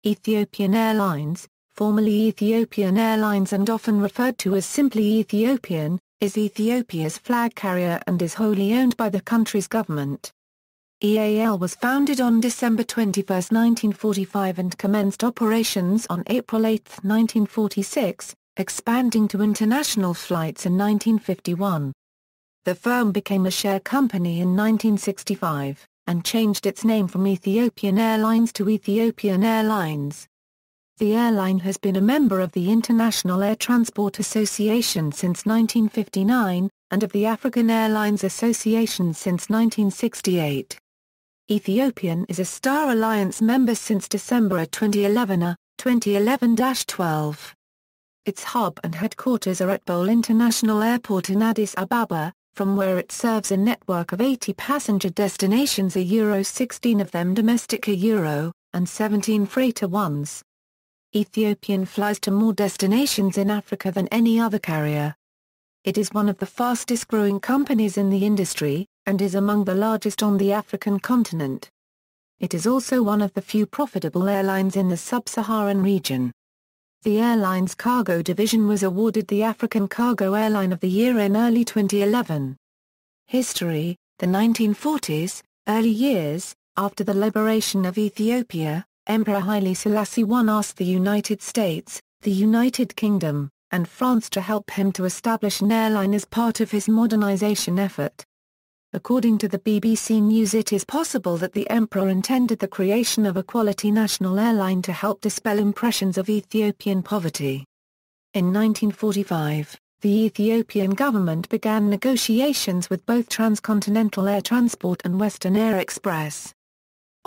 Ethiopian Airlines, formerly Ethiopian Airlines and often referred to as simply Ethiopian, is Ethiopia's flag carrier and is wholly owned by the country's government. EAL was founded on December 21, 1945 and commenced operations on April 8, 1946, expanding to international flights in 1951. The firm became a share company in 1965, and changed its name from Ethiopian Airlines to Ethiopian Airlines. The airline has been a member of the International Air Transport Association since 1959, and of the African Airlines Association since 1968. Ethiopian is a Star Alliance member since December 2011, 2011-12. Its hub and headquarters are at Bole International Airport in Addis Ababa, from where it serves a network of 80 passenger destinations, Euro 16 of them domestic Euro, and 17 freighter ones. Ethiopian flies to more destinations in Africa than any other carrier. It is one of the fastest growing companies in the industry, and is among the largest on the African continent. It is also one of the few profitable airlines in the Sub-Saharan region. The airline's cargo division was awarded the African Cargo Airline of the Year in early 2011. History: the 1940s, early years, after the liberation of Ethiopia, Emperor Haile Selassie I asked the United States, the United Kingdom, and France to help him to establish an airline as part of his modernization effort. According to the BBC News, it is possible that the emperor intended the creation of a quality national airline to help dispel impressions of Ethiopian poverty. In 1945, the Ethiopian government began negotiations with both Transcontinental Air Transport and Western Air Express.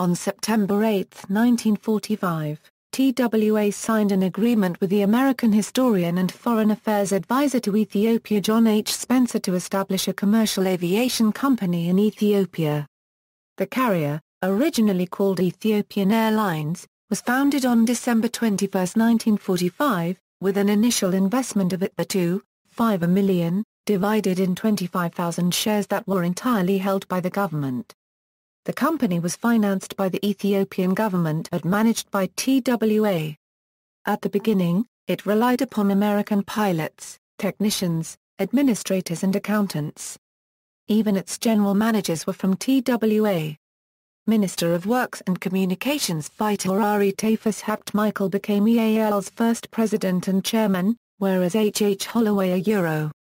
On September 8, 1945, TWA signed an agreement with the American historian and foreign affairs advisor to Ethiopia John H. Spencer to establish a commercial aviation company in Ethiopia. The carrier, originally called Ethiopian Airlines, was founded on December 21, 1945, with an initial investment of $2.5 million, divided in 25,000 shares that were entirely held by the government. The company was financed by the Ethiopian government and managed by TWA. At the beginning, it relied upon American pilots, technicians, administrators and accountants. Even its general managers were from TWA. Minister of Works and Communications Vitorari Tafus Hapt Michael became EAL's first president and chairman, whereas H. Holloway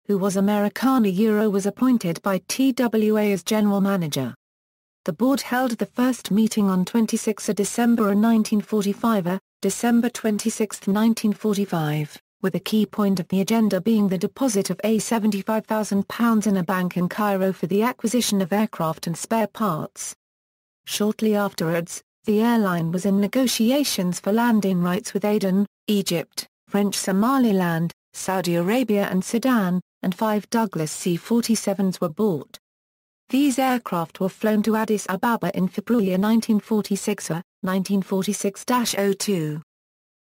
who was Americana was appointed by TWA as general manager. The board held the first meeting on 26 December 1945, December 26, 1945, with a key point of the agenda being the deposit of £75,000 in a bank in Cairo for the acquisition of aircraft and spare parts. Shortly afterwards, the airline was in negotiations for landing rights with Aden, Egypt, French Somaliland, Saudi Arabia and Sudan, and 5 Douglas C-47s were bought. These aircraft were flown to Addis Ababa in February 1946, 1946-02.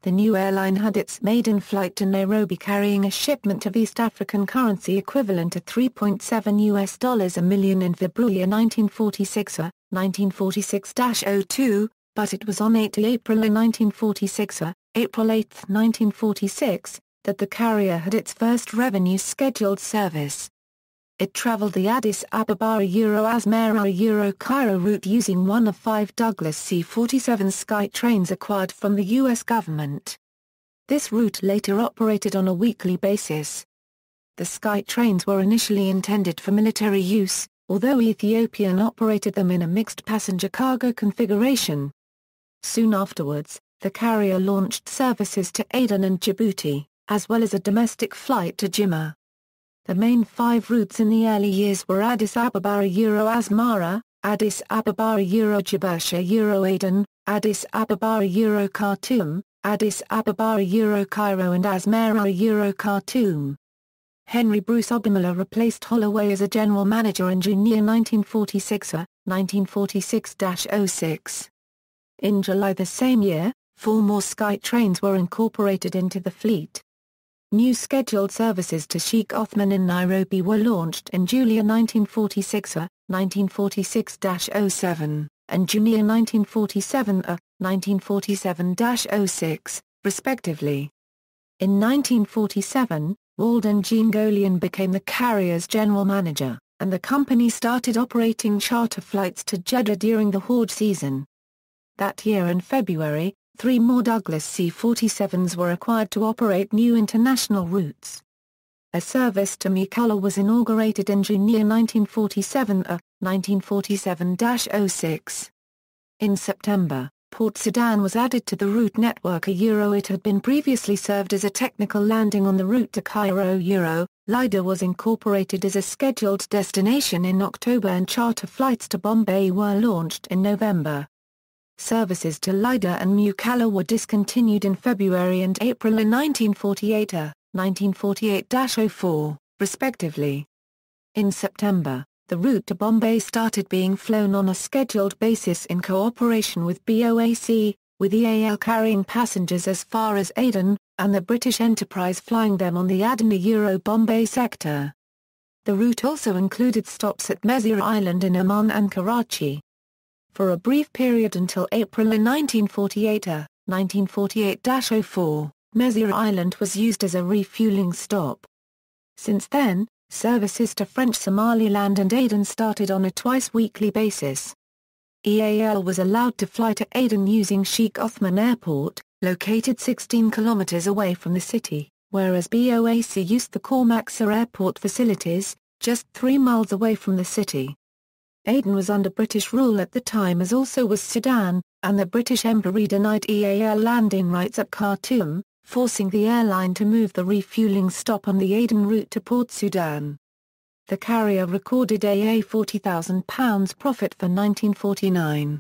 The new airline had its maiden flight to Nairobi carrying a shipment of East African currency equivalent to $3.7 a million in February 1946, 1946-02, but it was on 8 April 1946, April 8, 1946, that the carrier had its first revenue-scheduled service. It traveled the Addis Ababa Asmara Cairo route using one of 5 Douglas C-47 Sky trains acquired from the U.S. government. This route later operated on a weekly basis. The Sky trains were initially intended for military use, although Ethiopian operated them in a mixed passenger-cargo configuration. Soon afterwards, the carrier launched services to Aden and Djibouti, as well as a domestic flight to Jimma. The main 5 routes in the early years were Addis Ababa Asmara, Addis Ababa Djibouti Aden, Addis Ababa Khartoum, Addis Ababa Cairo and Asmara Khartoum. Henry Bruce Ogbamila replaced Holloway as a general manager in June 1946, 1946-06. In July the same year, 4 more Sky trains were incorporated into the fleet. New scheduled services to Sheikh Othman in Nairobi were launched in July 1946, 1946-07, and June 1947, 1947-06, respectively. In 1947, Walden Jean Golian became the carrier's general manager, and the company started operating charter flights to Jeddah during the Hajj season. That year in February, 3 more Douglas C-47s were acquired to operate new international routes. A service to Mukalla was inaugurated in June 1947, 1947-06. In September, Port Sudan was added to the route network. It had been previously served as a technical landing on the route to Cairo. Lida was incorporated as a scheduled destination in October and charter flights to Bombay were launched in November. Services to Lida and Mukalla were discontinued in February and April in 1948, 1948-04, respectively. In September, the route to Bombay started being flown on a scheduled basis in cooperation with BOAC, with EAL carrying passengers as far as Aden, and the British enterprise flying them on the Aden-Bombay sector. The route also included stops at Mezir Island in Oman and Karachi. For a brief period until April in 1948, 1948-04, Mezir Island was used as a refueling stop. Since then, services to French Somaliland and Aden started on a twice-weekly basis. EAL was allowed to fly to Aden using Sheikh Othman Airport, located 16 kilometers away from the city, whereas BOAC used the Kormaksa Airport facilities, just 3 miles away from the city. Aden was under British rule at the time, as also was Sudan, and the British Embassy denied EAL landing rights at Khartoum, forcing the airline to move the refueling stop on the Aden route to Port Sudan. The carrier recorded a £40,000 profit for 1949.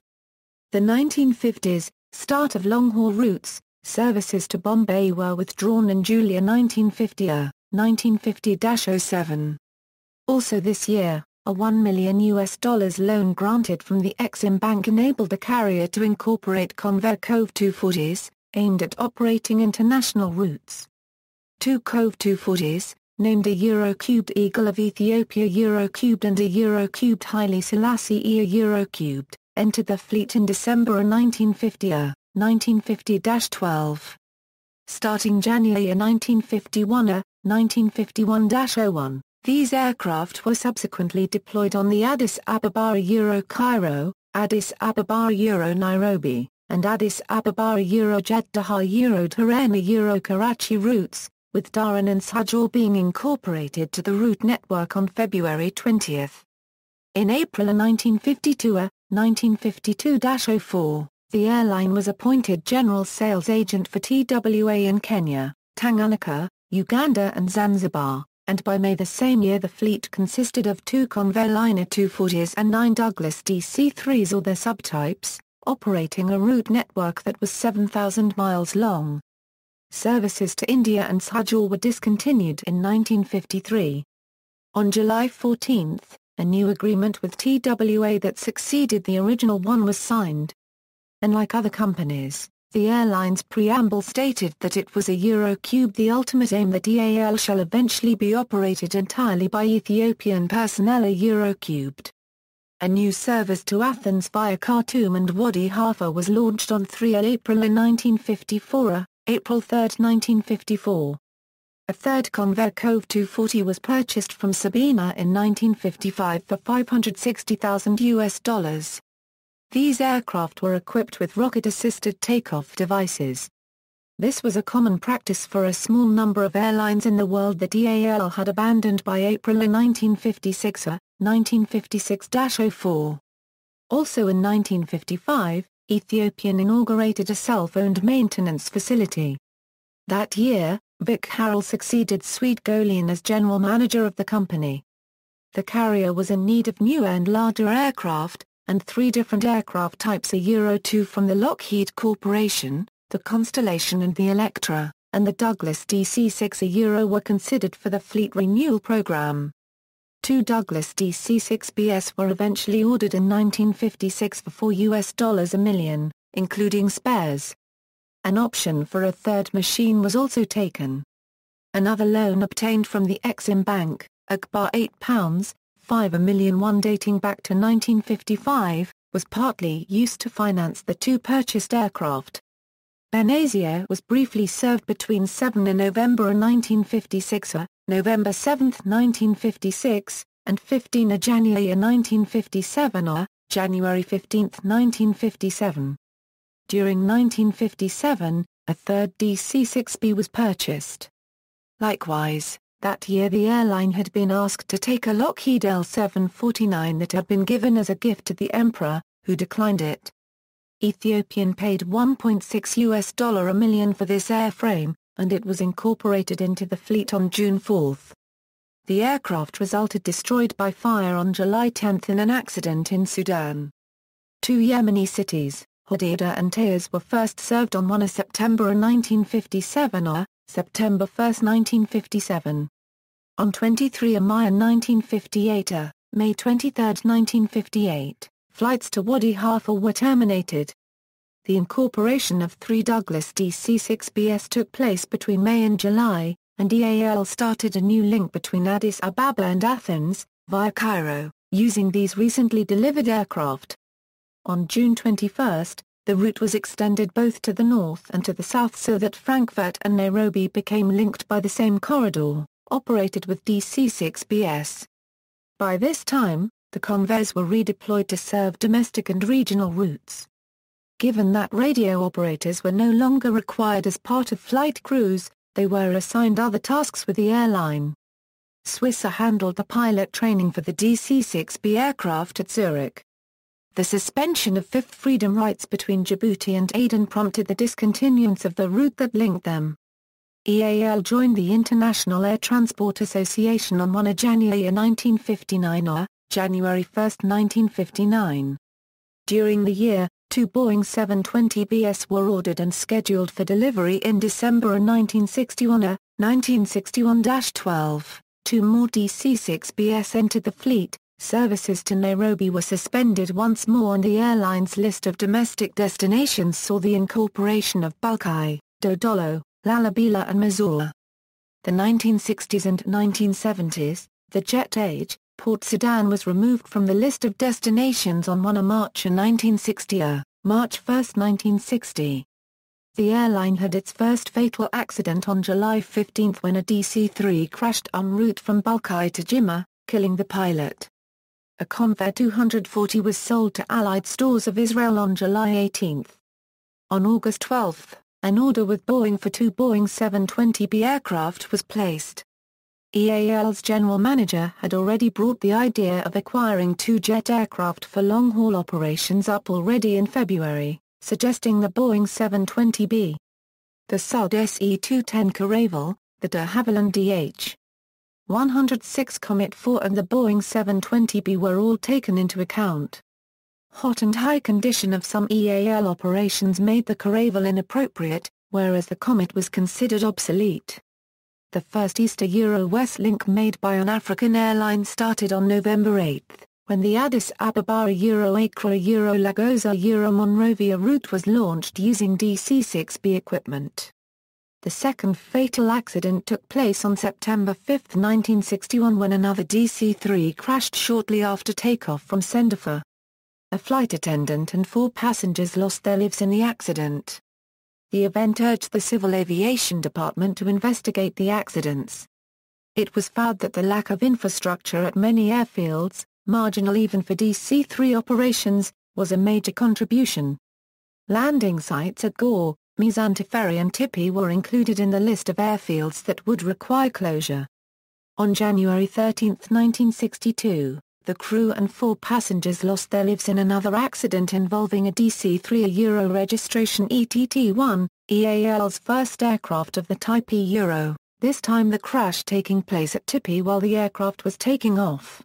The 1950s, start of long-haul routes, services to Bombay were withdrawn in July 1950, 1950-07. Also this year, a $1 million loan granted from the Exim Bank enabled the carrier to incorporate Convair Cove 240s, aimed at operating international routes. 2 Cove 240s, named a Eurocubed Eagle of Ethiopia Eurocubed and a Eurocubed Haile Selassie Eurocubed, entered the fleet in December 1950, 1950-12. Starting January 1951, 1951-01, these aircraft were subsequently deployed on the Addis Ababa Cairo, Addis Ababa Nairobi, and Addis Ababa Jeddah Tirana Karachi routes, with Dharan and Sajor being incorporated to the route network on February 20. In April 1952, 1952-04, the airline was appointed general sales agent for TWA in Kenya, Tanganyika, Uganda and Zanzibar, and by May the same year the fleet consisted of 2 Convair Liner 240s and 9 Douglas DC-3s or their subtypes, operating a route network that was 7,000 miles long. Services to India and Sajor were discontinued in 1953. On July 14, a new agreement with TWA that succeeded the original one was signed. Unlike other companies, the airline's preamble stated that it was a Eurocube, the ultimate aim that EAL shall eventually be operated entirely by Ethiopian personnel. A Eurocubed. A new service to Athens via Khartoum and Wadi Halfa was launched on 3 April 1954, April 3, 1954. A third Convair Cove 240 was purchased from Sabina in 1955 for $560,000. These aircraft were equipped with rocket-assisted takeoff devices. This was a common practice for a small number of airlines in the world that EAL had abandoned by April 1956, 1956-04. Also in 1955, Ethiopian inaugurated a self-owned maintenance facility. That year, Vic Harrell succeeded Swede Golian as general manager of the company. The carrier was in need of newer and larger aircraft, and 3 different aircraft types, a Euro 2 from the Lockheed Corporation, the Constellation and the Electra, and the Douglas DC-6 a Euro were considered for the fleet renewal program. 2 Douglas DC-6Bs were eventually ordered in 1956 for $4 million, including spares. An option for a third machine was also taken. Another loan obtained from the Exim Bank, Akbar £8.5 million, dating back to 1955, was partly used to finance the two purchased aircraft. Benghazi was briefly served between 7 November 1956, November 7, 1956, and 15 January 1957, January 15, 1957. During 1957, a third DC-6B was purchased. Likewise, that year the airline had been asked to take a Lockheed L-749 that had been given as a gift to the Emperor, who declined it. Ethiopian paid $1.6 million for this airframe, and it was incorporated into the fleet on June 4. The aircraft resulted destroyed by fire on July 10 in an accident in Sudan. Two Yemeni cities, Hodeidah and Taiz, were first served on 1 September 1957, September 1, 1957. On 23 May 1958, May 23, 1958, flights to Wadi Halfa were terminated. The incorporation of 3 Douglas DC-6Bs took place between May and July, and EAL started a new link between Addis Ababa and Athens, via Cairo, using these recently delivered aircraft. On June 21, the route was extended both to the north and to the south so that Frankfurt and Nairobi became linked by the same corridor, operated with DC-6Bs. By this time, the convoys were redeployed to serve domestic and regional routes. Given that radio operators were no longer required as part of flight crews, they were assigned other tasks with the airline. Swissair handled the pilot training for the DC-6B aircraft at Zurich. The suspension of Fifth Freedom rights between Djibouti and Aden prompted the discontinuance of the route that linked them. EAL joined the International Air Transport Association on 1 January 1959, January 1, 1959. During the year, 2 Boeing 720BS were ordered and scheduled for delivery in December 1961, 1961-12. 2 more DC-6BS entered the fleet. Services to Nairobi were suspended once more, and the airline's list of domestic destinations saw the incorporation of Bulkai, Dodolo, Lalibela and Mazura. The 1960s and 1970s, the jet age, Port Sudan was removed from the list of destinations on 1 March 1960. March 1, 1960. The airline had its first fatal accident on July 15 when a DC-3 crashed en route from Bulkai to Jimma, killing the pilot. A Convair 240 was sold to Allied Stores of Israel on July 18. On August 12, an order with Boeing for 2 Boeing 720B aircraft was placed. EAL's general manager had already brought the idea of acquiring 2 jet aircraft for long-haul operations up already in February, suggesting the Boeing 720B. The Sud Se-210 Caravel, the de Havilland DH-106 Comet 4 and the Boeing 720B were all taken into account. Hot and high condition of some EAL operations made the Caravel inappropriate, whereas the Comet was considered obsolete. The first East-West link made by an African airline started on November 8, when the Addis Ababa-Accra-Lagos-Monrovia route was launched using DC-6B equipment. The second fatal accident took place on September 5, 1961, when another DC-3 crashed shortly after takeoff from Sendafa. A flight attendant and 4 passengers lost their lives in the accident. The event urged the Civil Aviation Department to investigate the accidents. It was found that the lack of infrastructure at many airfields, marginal even for DC-3 operations, was a major contribution. Landing sites at Gore, Meesan Teferi and Tipi were included in the list of airfields that would require closure. On January 13, 1962, the crew and 4 passengers lost their lives in another accident involving a DC-3 Euro registration ETT-1, EAL's first aircraft of the type Euro, this time the crash taking place at Tipi while the aircraft was taking off.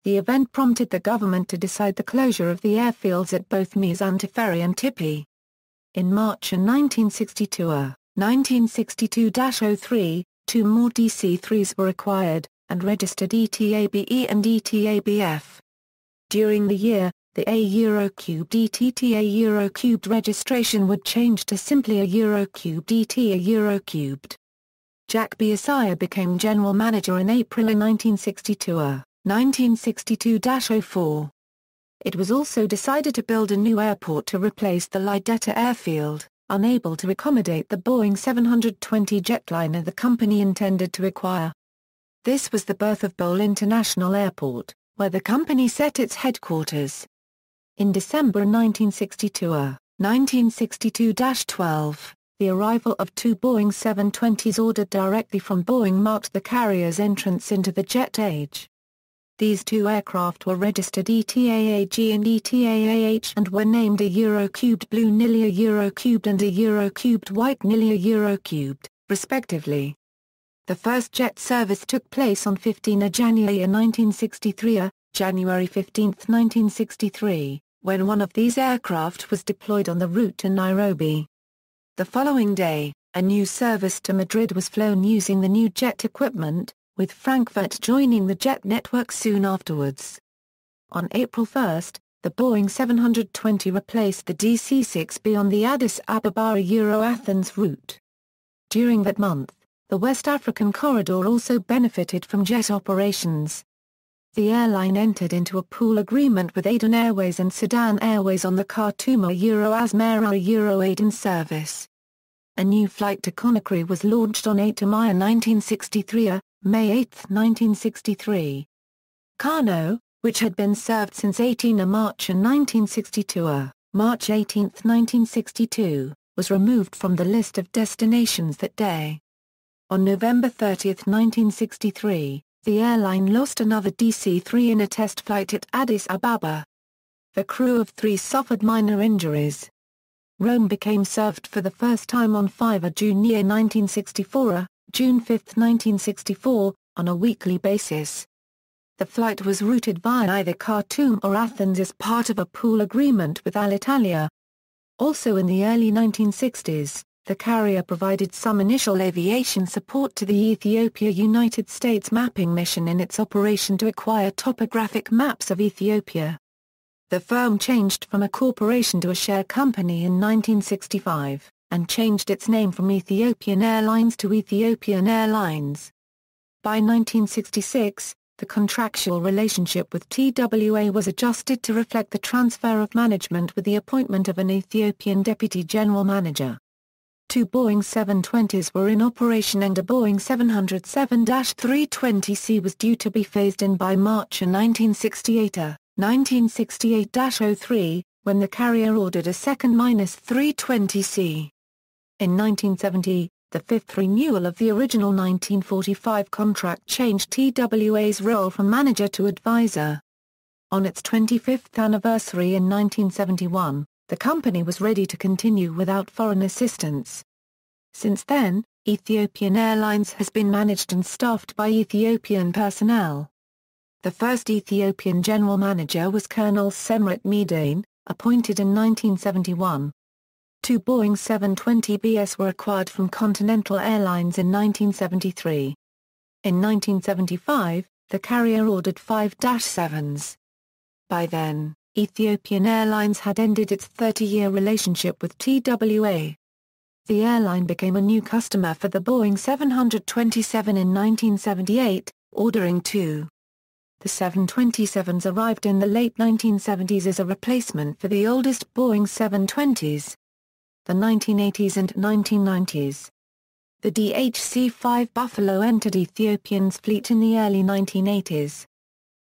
The event prompted the government to decide the closure of the airfields at both Meesan Teferi and Tipi. In March 1962, 1962-03, 2 more DC-3s were acquired, and registered ETABE and ETABF. During the year, the A Eurocubed ETTA Eurocubed registration would change to simply a Eurocubed ETA Eurocubed. Jack Biasiah became general manager in April 1962. 1962-04. It was also decided to build a new airport to replace the Lideta airfield, unable to accommodate the Boeing 720 jetliner the company intended to acquire. This was the birth of Bole International Airport, where the company set its headquarters. In December 1962, 1962-12, the arrival of two Boeing 720s ordered directly from Boeing marked the carrier's entrance into the jet age. These two aircraft were registered ETAAG and ETAAH and were named a Eurocubed Blue Nilly, a Eurocubed and a Eurocubed White Nilly, a Eurocubed, respectively. The first jet service took place on 15 January 1963, January 15, 1963, when one of these aircraft was deployed on the route to Nairobi. The following day, a new service to Madrid was flown using the new jet equipment, with Frankfurt joining the jet network soon afterwards. On April 1, the Boeing 720 replaced the DC-6B on the Addis Ababa Euro-Athens route. During that month, the West African corridor also benefited from jet operations. The airline entered into a pool agreement with Aden Airways and Sudan Airways on the Khartoum-Asmara Euro-Aden service. A new flight to Conakry was launched on 8 May 1963, May 8, 1963. Kano, which had been served since 18 March 1962, March 18, 1962, was removed from the list of destinations that day. On November 30, 1963, the airline lost another DC-3 in a test flight at Addis Ababa. The crew of 3 suffered minor injuries. Rome became served for the first time on 5 June 1964, June 5, 1964, on a weekly basis. The flight was routed via either Khartoum or Athens as part of a pool agreement with Alitalia. Also in the early 1960s, the carrier provided some initial aviation support to the Ethiopia-United States mapping mission in its operation to acquire topographic maps of Ethiopia. The firm changed from a corporation to a share company in 1965, and changed its name from Ethiopian Airlines to Ethiopian Airlines. By 1966, the contractual relationship with TWA was adjusted to reflect the transfer of management with the appointment of an Ethiopian deputy general manager. 2 Boeing 720s were in operation and a Boeing 707-320C was due to be phased in by March 1968, 1968-03, when the carrier ordered a second -320C. In 1970, the fifth renewal of the original 1945 contract changed TWA's role from manager to advisor. On its 25th anniversary in 1971, the company was ready to continue without foreign assistance. Since then, Ethiopian Airlines has been managed and staffed by Ethiopian personnel. The first Ethiopian general manager was Colonel Semret Medane, appointed in 1971. 2 Boeing 720BS were acquired from Continental Airlines in 1973. In 1975, the carrier ordered 5 -7s. By then, Ethiopian Airlines had ended its 30-year relationship with TWA. The airline became a new customer for the Boeing 727 in 1978, ordering 2. The 727s arrived in the late 1970s as a replacement for the oldest Boeing 720s. The 1980s and 1990s. The DHC-5 Buffalo entered Ethiopian's fleet in the early 1980s.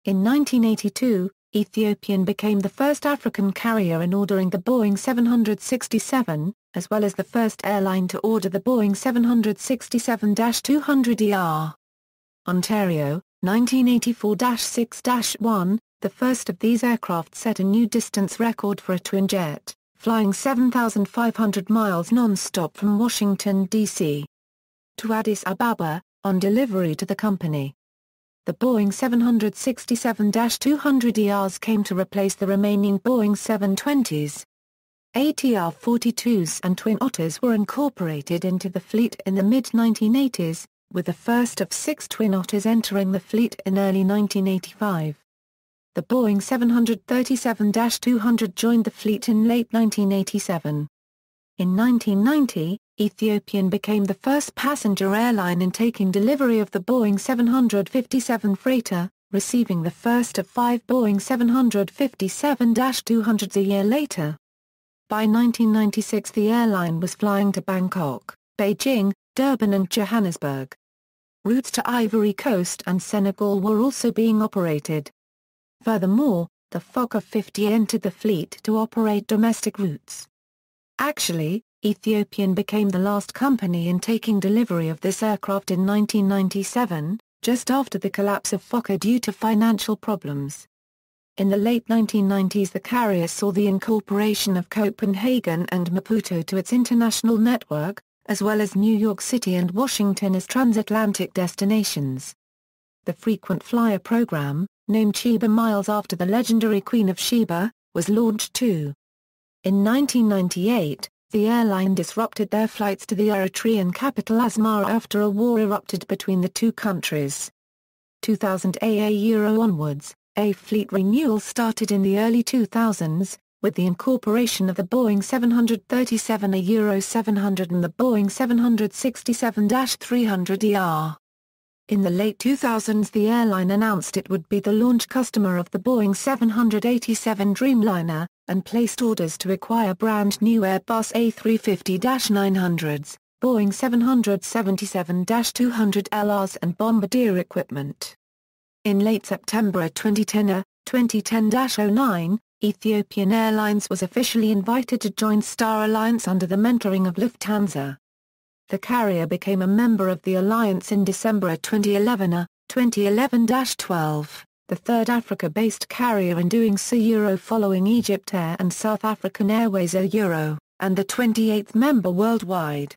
In 1982, Ethiopian became the first African carrier in ordering the Boeing 767, as well as the first airline to order the Boeing 767-200ER. Ontario, 1984-6-1, the first of these aircraft set a new distance record for a twin jet, flying 7,500 miles non-stop from Washington, D.C. to Addis Ababa, on delivery to the company. The Boeing 767-200ERs came to replace the remaining Boeing 720s. ATR-42s and Twin Otters were incorporated into the fleet in the mid-1980s, with the first of 6 Twin Otters entering the fleet in early 1985. The Boeing 737-200 joined the fleet in late 1987. In 1990, Ethiopian became the first passenger airline in taking delivery of the Boeing 757 freighter, receiving the first of 5 Boeing 757-200s a year later. By 1996 the airline was flying to Bangkok, Beijing, Durban and Johannesburg. Routes to Ivory Coast and Senegal were also being operated. Furthermore, the Fokker 50 entered the fleet to operate domestic routes. Actually, Ethiopian became the last company in taking delivery of this aircraft in 1997, just after the collapse of Fokker due to financial problems. In the late 1990s the carrier saw the incorporation of Copenhagen and Maputo to its international network, as well as New York City and Washington as transatlantic destinations. The frequent flyer program, named Sheba Miles after the legendary Queen of Sheba, was launched too. In 1998, the airline disrupted their flights to the Eritrean capital Asmara after a war erupted between the two countries. 2000 Euro onwards, a fleet renewal started in the early 2000s, with the incorporation of the Boeing 737-700 and the Boeing 767-300ER. In the late 2000s the airline announced it would be the launch customer of the Boeing 787 Dreamliner, and placed orders to acquire brand-new Airbus A350-900s, Boeing 777-200LRs and Bombardier equipment. In late September 2010, Ethiopian Airlines was officially invited to join Star Alliance under the mentoring of Lufthansa. The carrier became a member of the alliance in December 2011, 2011-12, the third Africa-based carrier in doing so following Egypt Air and South African Airways and the 28th member worldwide.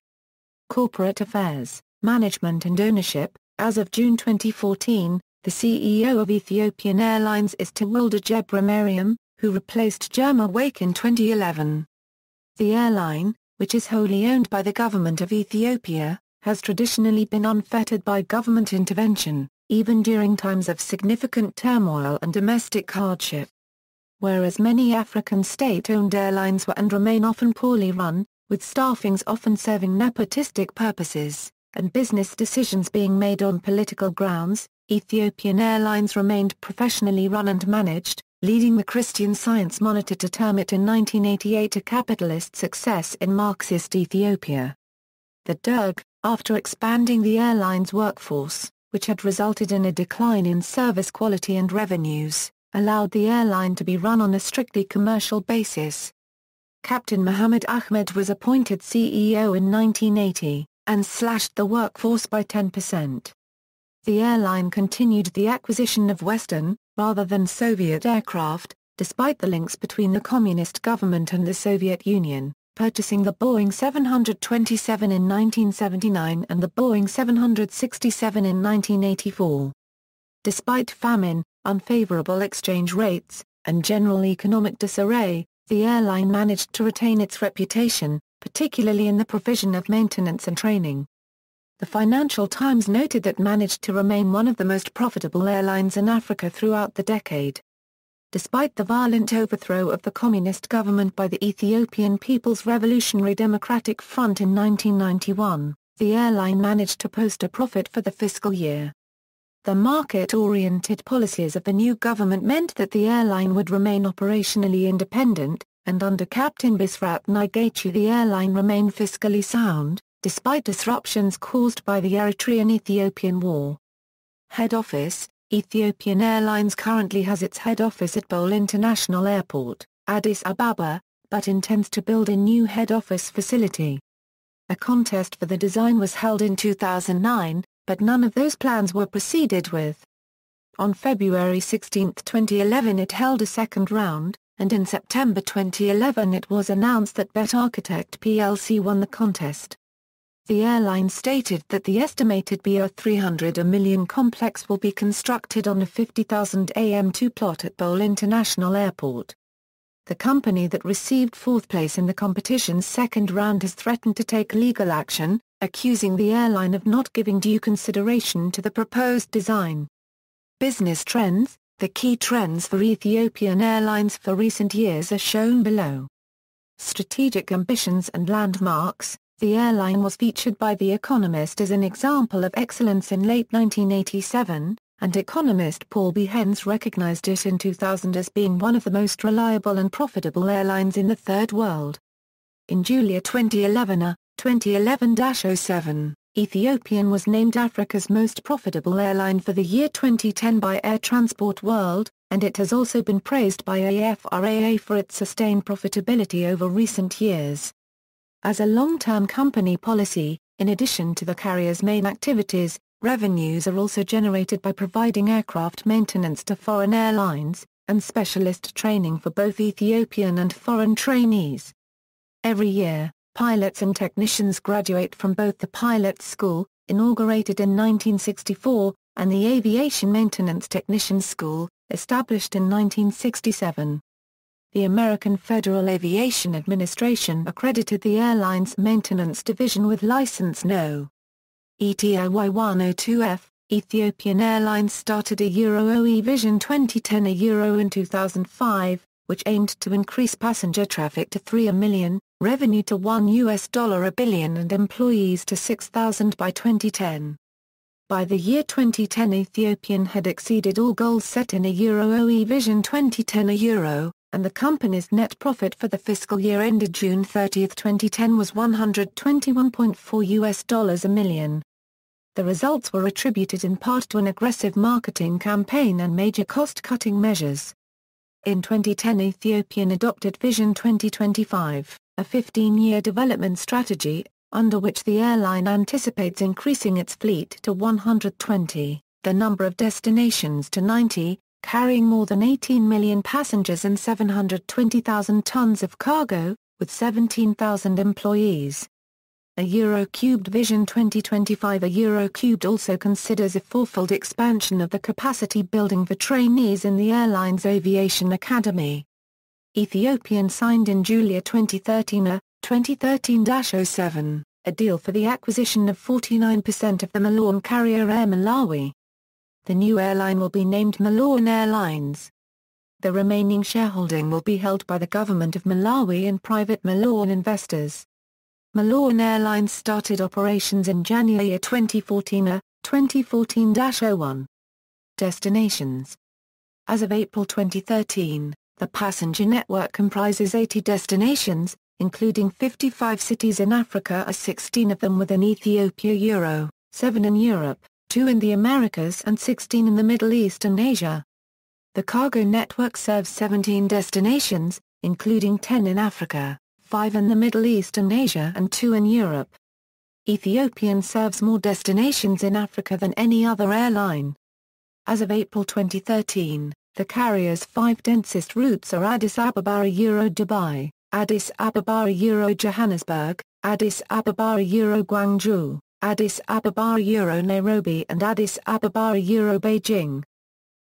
Corporate Affairs, Management and Ownership. As of June 2014, the CEO of Ethiopian Airlines is Tewolde Gebremariam, who replaced Jerma Wake in 2011. The airline, which is wholly owned by the government of Ethiopia, has traditionally been unfettered by government intervention, even during times of significant turmoil and domestic hardship. Whereas many African state-owned airlines were and remain often poorly run, with staffings often serving nepotistic purposes, and business decisions being made on political grounds, Ethiopian Airlines remained professionally run and managed, leading the Christian Science Monitor to term it in 1988 a capitalist success in Marxist Ethiopia. The DERG, after expanding the airline's workforce, which had resulted in a decline in service quality and revenues, allowed the airline to be run on a strictly commercial basis. Captain Mohammed Ahmed was appointed CEO in 1980, and slashed the workforce by 10%. The airline continued the acquisition of Western, rather than Soviet aircraft, despite the links between the Communist government and the Soviet Union, purchasing the Boeing 727 in 1979 and the Boeing 767 in 1984. Despite famine, unfavorable exchange rates, and general economic disarray, the airline managed to retain its reputation, particularly in the provision of maintenance and training. The Financial Times noted that managed to remain one of the most profitable airlines in Africa throughout the decade. Despite the violent overthrow of the communist government by the Ethiopian People's Revolutionary Democratic Front in 1991, the airline managed to post a profit for the fiscal year. The market-oriented policies of the new government meant that the airline would remain operationally independent, and under Captain Bisrat Naigechu the airline remained fiscally sound, despite disruptions caused by the Eritrean-Ethiopian War. Head Office. Ethiopian Airlines currently has its head office at Bole International Airport, Addis Ababa, but intends to build a new head office facility. A contest for the design was held in 2009, but none of those plans were proceeded with. On February 16, 2011 it held a second round, and in September 2011 it was announced that Bet Architect plc won the contest. The airline stated that the estimated BR300 million complex will be constructed on a 50,000 am2 plot at Bole International Airport. The company that received fourth place in the competition's second round has threatened to take legal action, accusing the airline of not giving due consideration to the proposed design. Business trends. The key trends for Ethiopian Airlines for recent years are shown below. Strategic ambitions and landmarks. The airline was featured by The Economist as an example of excellence in late 1987, and economist Paul B. Hens recognized it in 2000 as being one of the most reliable and profitable airlines in the Third World. In July 2011, a 2011-07, Ethiopian was named Africa's most profitable airline for the year 2010 by Air Transport World, and it has also been praised by AFRAA for its sustained profitability over recent years. As a long-term company policy, in addition to the carrier's main activities, revenues are also generated by providing aircraft maintenance to foreign airlines, and specialist training for both Ethiopian and foreign trainees. Every year, pilots and technicians graduate from both the Pilot School, inaugurated in 1964, and the Aviation Maintenance Technician School, established in 1967. The American Federal Aviation Administration accredited the airline's maintenance division with license No. ETIY 102F. Ethiopian Airlines started a OE Vision 2010 in 2005, which aimed to increase passenger traffic to 3 million, revenue to $1 billion and employees to 6,000 by 2010. By the year 2010 Ethiopian had exceeded all goals set in a OE Vision 2010 and the company's net profit for the fiscal year ended June 30, 2010 was $121.4 million. The results were attributed in part to an aggressive marketing campaign and major cost-cutting measures. In 2010 Ethiopian adopted Vision 2025, a 15-year development strategy, under which the airline anticipates increasing its fleet to 120, the number of destinations to 90, carrying more than 18 million passengers and 720,000 tons of cargo, with 17,000 employees. A Eurocubed Vision 2025 A Eurocubed also considers a fourfold expansion of the capacity building for trainees in the airline's aviation academy. Ethiopian signed in July 2013 a 2013-07, a deal for the acquisition of 49% of the Malawian carrier Air Malawi. The new airline will be named Malawian Airlines. The remaining shareholding will be held by the government of Malawi and private Malawian investors. Malawian Airlines started operations in January 2014 a 2014-01. Destinations. As of April 2013, the passenger network comprises 80 destinations, including 55 cities in Africa, 16 of them within Ethiopia, 7 in Europe, 2 in the Americas and 16 in the Middle East and Asia. The cargo network serves 17 destinations, including 10 in Africa, 5 in the Middle East and Asia and 2 in Europe. Ethiopian serves more destinations in Africa than any other airline. As of April 2013, the carrier's 5 densest routes are Addis Ababa Dubai, Addis Ababa Johannesburg, Addis Ababa Guangzhou, Addis Ababa Nairobi and Addis Ababa Beijing.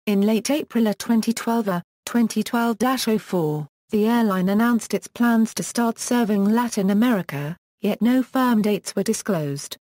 In late April 2012 2012-04, the airline announced its plans to start serving Latin America, yet no firm dates were disclosed.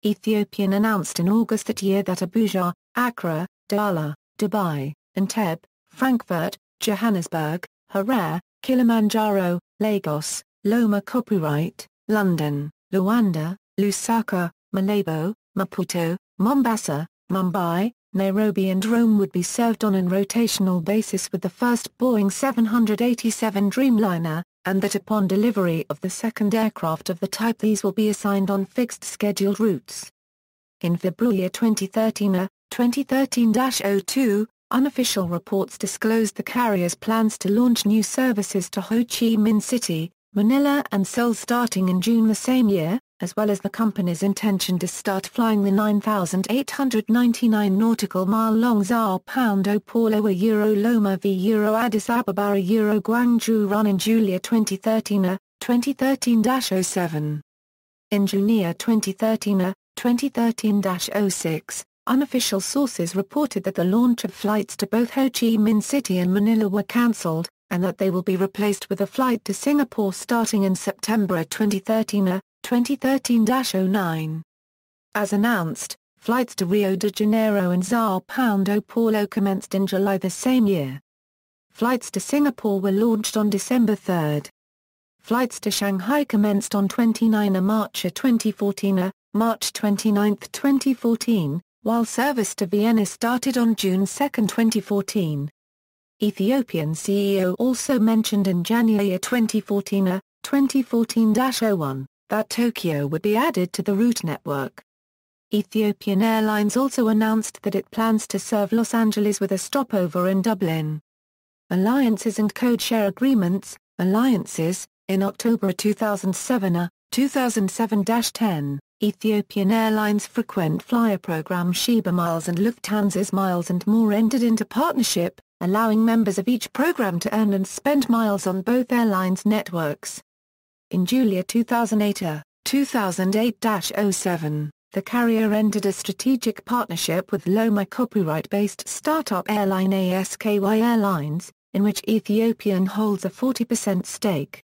Ethiopian announced in August that year that Abuja, Accra, Douala, Dubai, Entebbe, Frankfurt, Johannesburg, Harare, Kilimanjaro, Lagos, Loma Copyright, London, Luanda, Lusaka, Malabo, Maputo, Mombasa, Mumbai, Nairobi and Rome would be served on an rotational basis with the first Boeing 787 Dreamliner, and that upon delivery of the second aircraft of the type these will be assigned on fixed scheduled routes. In February 2013 a 2013-02, unofficial reports disclosed the carrier's plans to launch new services to Ho Chi Minh City, Manila and Seoul starting in June the same year, as well as the company's intention to start flying the 9,899 nautical mile long Sao Paulo Loma v Addis Ababa Guangzhou run in July 2013 a 2013-07. In June 2013 a 2013-06, unofficial sources reported that the launch of flights to both Ho Chi Minh City and Manila were cancelled, and that they will be replaced with a flight to Singapore starting in September 2013 a 2013-09. As announced, flights to Rio de Janeiro and Sao Paulo commenced in July the same year. Flights to Singapore were launched on December 3. Flights to Shanghai commenced on 29 March 2014 March 29, 2014, while service to Vienna started on June 2, 2014. Ethiopian CEO also mentioned in January 2014 2014-01, that Tokyo would be added to the route network. Ethiopian Airlines also announced that it plans to serve Los Angeles with a stopover in Dublin. Alliances and code-share agreements. Alliances. In October 2007, 2007-10, Ethiopian Airlines frequent flyer program Sheba Miles and Lufthansa's Miles and More entered into partnership, allowing members of each program to earn and spend miles on both airlines' networks. In July 2008, 2008-07, the carrier entered a strategic partnership with Loma copyright-based startup airline ASKY Airlines, in which Ethiopian holds a 40% stake.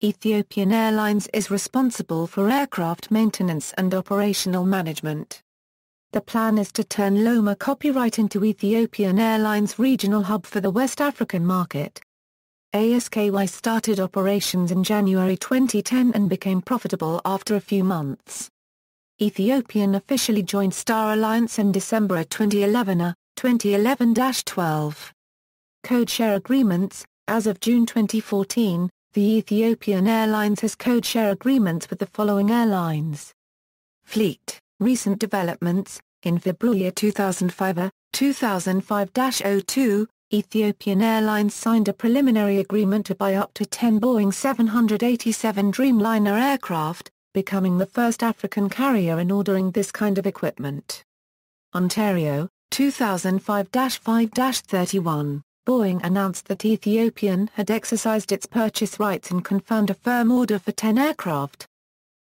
Ethiopian Airlines is responsible for aircraft maintenance and operational management. The plan is to turn Loma copyright into Ethiopian Airlines' regional hub for the West African market. ASKY started operations in January 2010 and became profitable after a few months. Ethiopian officially joined Star Alliance in December 2011, 2011-12. Code-share agreements. As of June 2014, the Ethiopian Airlines has code-share agreements with the following airlines. Fleet. Recent developments. In February 2005, 2005-02, Ethiopian Airlines signed a preliminary agreement to buy up to 10 Boeing 787 Dreamliner aircraft, becoming the first African carrier in ordering this kind of equipment. Ontario, 2005-5-31, Boeing announced that Ethiopian had exercised its purchase rights and confirmed a firm order for 10 aircraft.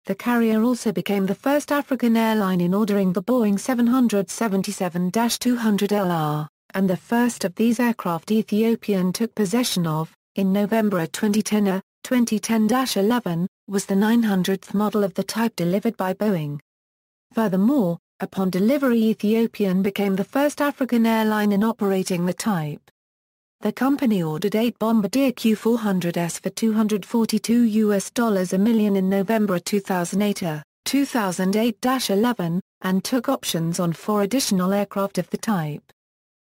The carrier also became the first African airline in ordering the Boeing 777-200LR, and the first of these aircraft Ethiopian took possession of, in November 2010, 2010-11, was the 900th model of the type delivered by Boeing. Furthermore, upon delivery Ethiopian became the first African airline in operating the type. The company ordered 8 Bombardier Q400s for $242 a million in November 2008, 2008-11, and took options on 4 additional aircraft of the type.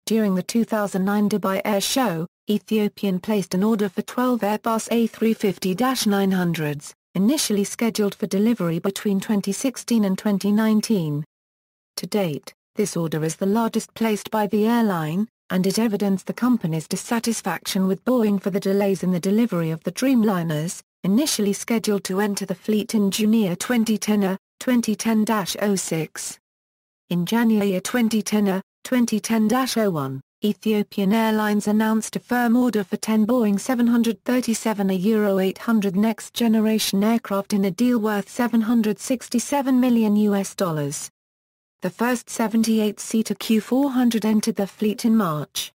During the 2009 Dubai Air Show, Ethiopian placed an order for 12 Airbus A350-900s, initially scheduled for delivery between 2016 and 2019. To date, this order is the largest placed by the airline, and it evidenced the company's dissatisfaction with Boeing for the delays in the delivery of the Dreamliners, initially scheduled to enter the fleet in June 2010, 2010-06. In January 2010, 2010-01, Ethiopian Airlines announced a firm order for 10 Boeing 737-800 next-generation aircraft in a deal worth $767 million. The first 78-seater Q400 entered the fleet in March.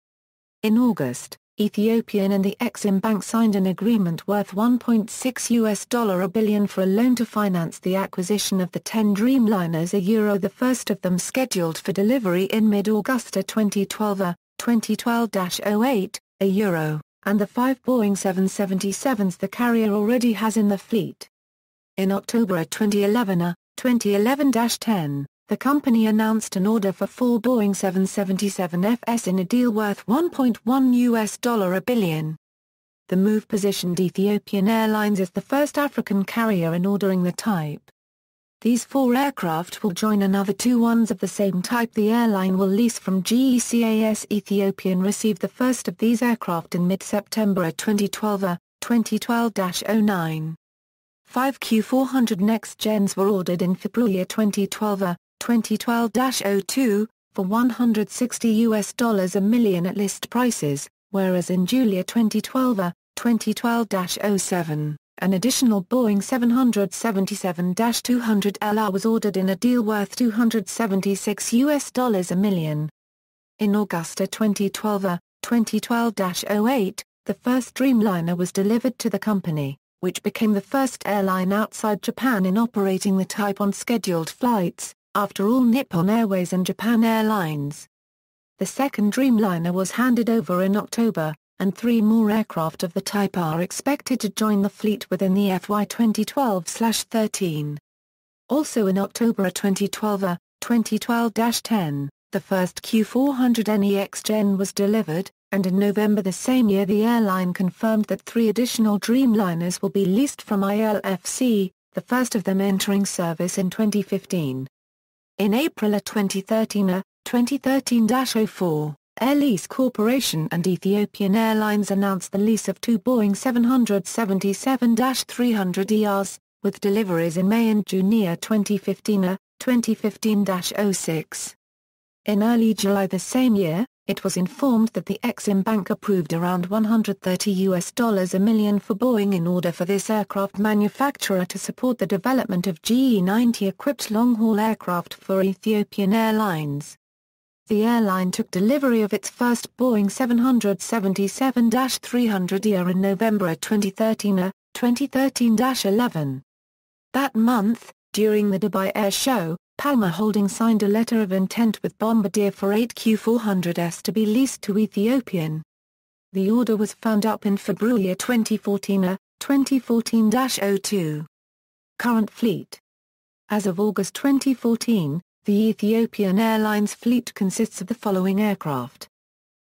In August, Ethiopian and the Exim Bank signed an agreement worth $1.6 billion for a loan to finance the acquisition of the 10 Dreamliners the first of them scheduled for delivery in mid-August 2012, 2012-08, and the 5 Boeing 777s the carrier already has in the fleet. In October 2011, 2011-10, the company announced an order for 4 Boeing 777-FS in a deal worth $1.1 billion. The move positioned Ethiopian Airlines as the first African carrier in ordering the type. These 4 aircraft will join another 2 ones of the same type the airline will lease from GECAS. Ethiopian received the first of these aircraft in mid-September 2012, 2012-09. 5 Q400 Next Gens were ordered in February 2012, 2012-02, for $160 a million at list prices, whereas in July 2012, 2012-07, an additional Boeing 777-200LR was ordered in a deal worth $276 a million. In August 2012, 2012-08, the first Dreamliner was delivered to the company, which became the first airline outside Japan in operating the type on scheduled flights, after all Nippon Airways and Japan Airlines. The second Dreamliner was handed over in October, and 3 more aircraft of the type are expected to join the fleet within the FY 2012-13. Also in October 2012, 2012-10, the first Q400NEX Gen was delivered, and in November the same year the airline confirmed that 3 additional Dreamliners will be leased from ILFC, the first of them entering service in 2015. In April 2013, 2013-04, Air Lease Corporation and Ethiopian Airlines announced the lease of 2 Boeing 777-300ERs, with deliveries in May and June 2015, 2015-06. In early July the same year, it was informed that the Exim Bank approved around $130 million for Boeing in order for this aircraft manufacturer to support the development of GE90-equipped long-haul aircraft for Ethiopian Airlines. The airline took delivery of its first Boeing 777-300ER in November 2013, 2013-11. That month, during the Dubai Air Show, Palmer Holdings signed a letter of intent with Bombardier for 8 Q400s to be leased to Ethiopian. The order was found up in February 2014, 2014-02. Current fleet. As of August 2014, the Ethiopian Airlines fleet consists of the following aircraft.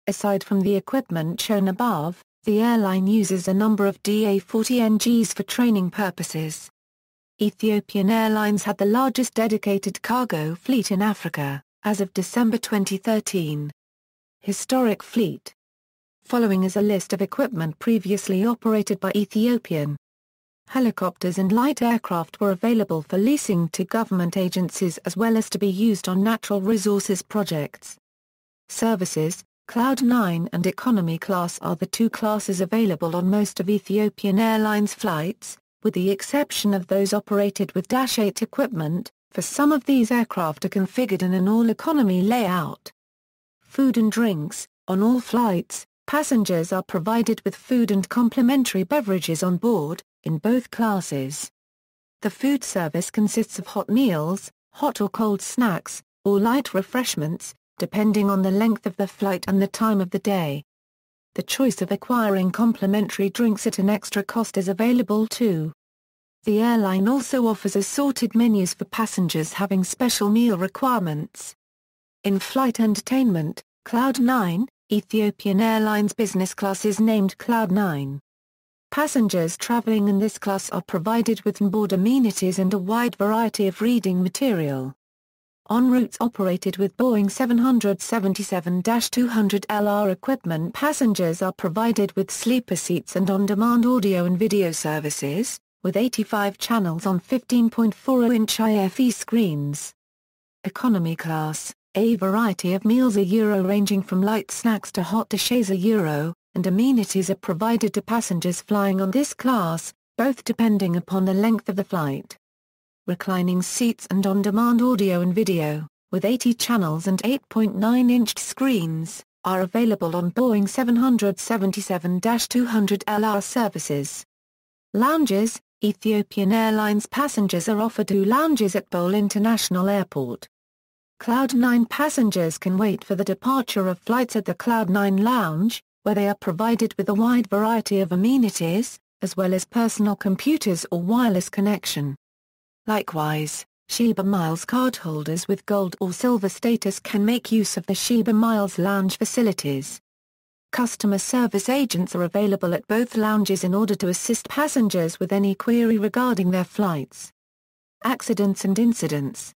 Aside from the equipment shown above, the airline uses a number of DA-40NGs for training purposes. Ethiopian Airlines had the largest dedicated cargo fleet in Africa, as of December 2013. Historic fleet. Following is a list of equipment previously operated by Ethiopian. Helicopters and light aircraft were available for leasing to government agencies as well as to be used on natural resources projects. Services, Cloud 9 and Economy Class are the 2 classes available on most of Ethiopian Airlines flights, with the exception of those operated with Dash 8 equipment, for some of these aircraft are configured in an all-economy layout. Food and drinks. On all flights, passengers are provided with food and complimentary beverages on board, in both classes. The food service consists of hot meals, hot or cold snacks, or light refreshments, depending on the length of the flight and the time of the day. The choice of acquiring complimentary drinks at an extra cost is available too. The airline also offers assorted menus for passengers having special meal requirements. In-flight entertainment, Cloud 9, Ethiopian Airlines business class is named Cloud 9. Passengers traveling in this class are provided with onboard amenities and a wide variety of reading material. On routes operated with Boeing 777-200LR equipment, passengers are provided with sleeper seats and on-demand audio and video services, with 85 channels on 15.40-inch IFE screens. Economy class, a variety of meals ranging from light snacks to hot dishes and amenities are provided to passengers flying on this class, both depending upon the length of the flight. Reclining seats and on-demand audio and video, with 80 channels and 8.9-inch screens, are available on Boeing 777-200LR services. Lounges. Ethiopian Airlines passengers are offered 2 lounges at Bole International Airport. Cloud 9 passengers can wait for the departure of flights at the Cloud 9 Lounge, where they are provided with a wide variety of amenities, as well as personal computers or wireless connection. Likewise, Sheba Miles cardholders with gold or silver status can make use of the Sheba Miles Lounge facilities. Customer service agents are available at both lounges in order to assist passengers with any query regarding their flights. Accidents and incidents.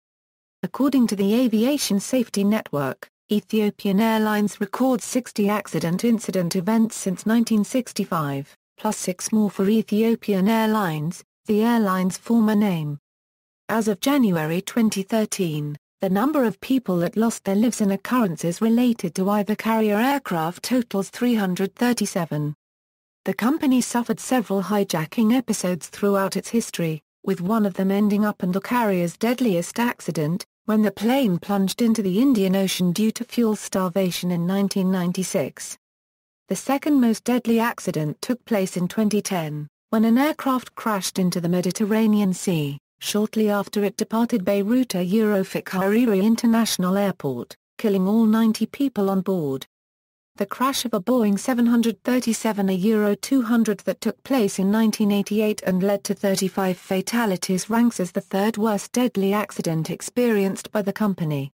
According to the Aviation Safety Network, Ethiopian Airlines records 60 accident incident events since 1965, plus 6 more for Ethiopian Airlines, the airline's former name. As of January 2013, the number of people that lost their lives in occurrences related to either carrier aircraft totals 337. The company suffered several hijacking episodes throughout its history, with one of them ending up in the carrier's deadliest accident, when the plane plunged into the Indian Ocean due to fuel starvation in 1996. The second most deadly accident took place in 2010, when an aircraft crashed into the Mediterranean Sea, shortly after it departed Beirut Eurofik Hariri International Airport, killing all 90 people on board. The crash of a Boeing 737-200 that took place in 1988 and led to 35 fatalities ranks as the third worst deadly accident experienced by the company.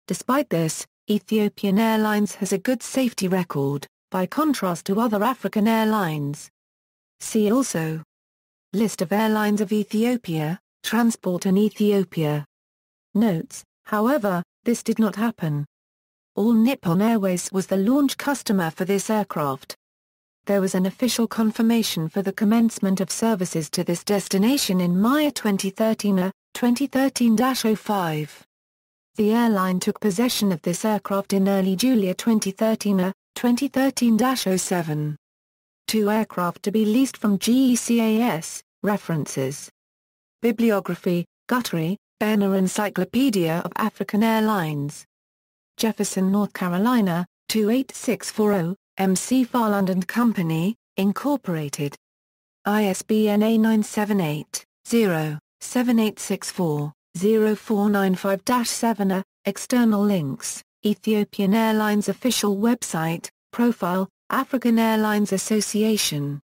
Despite this, Ethiopian Airlines has a good safety record, by contrast to other African airlines. See also: List of airlines of Ethiopia, Transport in Ethiopia. Notes: however, this did not happen. All Nippon Airways was the launch customer for this aircraft. There was an official confirmation for the commencement of services to this destination in May 2013, 2013-05. The airline took possession of this aircraft in early July 2013, 2013-07. 2 aircraft to be leased from GECAS. References. Bibliography: Guthrie, Benner Encyclopedia of African Airlines. Jefferson, North Carolina, 28640, MC Farland and Company, Incorporated. ISBN A978-0-7864-0495-7. External links: Ethiopian Airlines official website, profile, African Airlines Association.